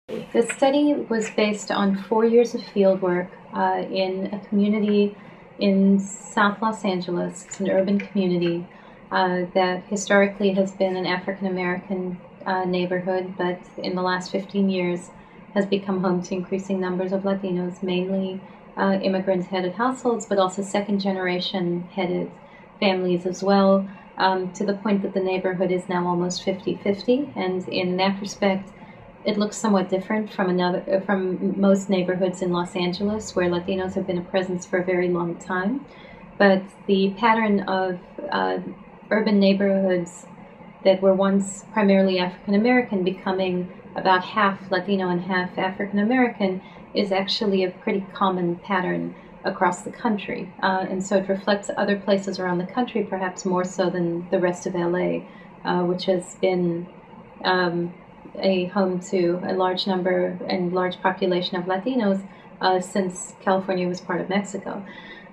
The study was based on 4 years of fieldwork in a community in South Los Angeles. It's an urban community that historically has been an African American neighborhood, but in the last 15 years has become home to increasing numbers of Latinos, mainly immigrant-headed households, but also second-generation-headed families as well, to the point that the neighborhood is now almost 50-50, and in that respect, it looks somewhat different from most neighborhoods in Los Angeles, where Latinos have been a presence for a very long time. But the pattern of urban neighborhoods that were once primarily African American becoming about half Latino and half African American is actually a pretty common pattern across the country. And so it reflects other places around the country, perhaps more so than the rest of LA, which has been a home to a large number and large population of Latinos since California was part of Mexico.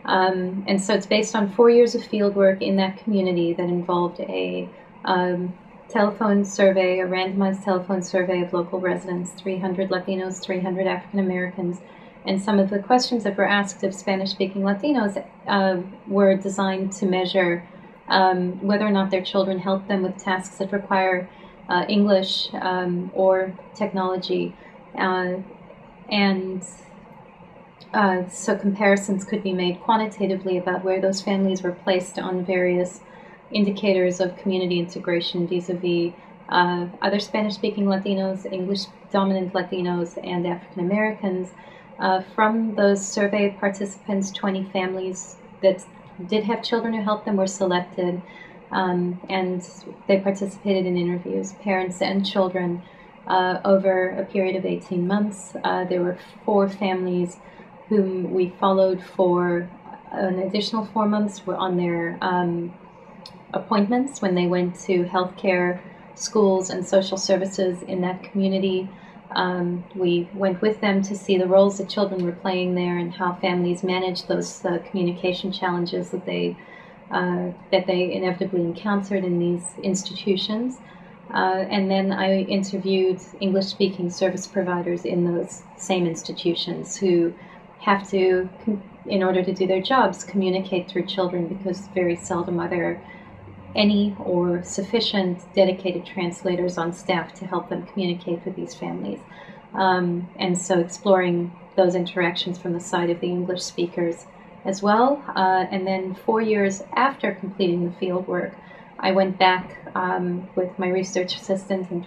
And so it's based on 4 years of fieldwork in that community that involved a telephone survey, a randomized telephone survey of local residents, 300 Latinos, 300 African Americans. And some of the questions that were asked of Spanish-speaking Latinos were designed to measure whether or not their children help them with tasks that require English or technology, so comparisons could be made quantitatively about where those families were placed on various indicators of community integration vis-a-vis other Spanish-speaking Latinos, English-dominant Latinos, and African Americans. From those survey participants, 20 families that did have children who helped them were selected. And they participated in interviews, parents and children, over a period of 18 months. There were 4 families whom we followed for an additional 4 months on their appointments when they went to healthcare, schools, and social services in that community. We went with them to see the roles that children were playing there and how families managed those communication challenges that they inevitably encountered in these institutions. And then I interviewed English-speaking service providers in those same institutions who have to, in order to do their jobs, communicate through children, because very seldom are there any or sufficient dedicated translators on staff to help them communicate with these families. And so exploring those interactions from the side of the English speakers as well. And then 4 years after completing the field work, I went back with my research assistant in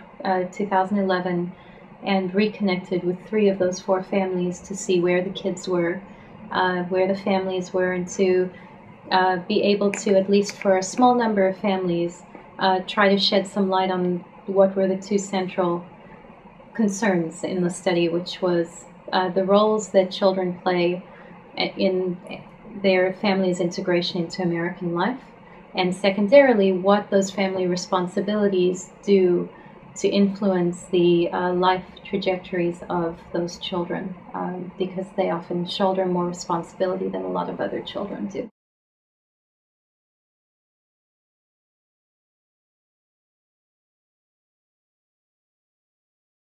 2011 and reconnected with 3 of those 4 families to see where the kids were, where the families were, and to be able to, at least for a small number of families, try to shed some light on what were the 2 central concerns in the study, which was the roles that children play in their family's integration into American life, and secondarily, what those family responsibilities do to influence the life trajectories of those children, because they often shoulder more responsibility than a lot of other children do.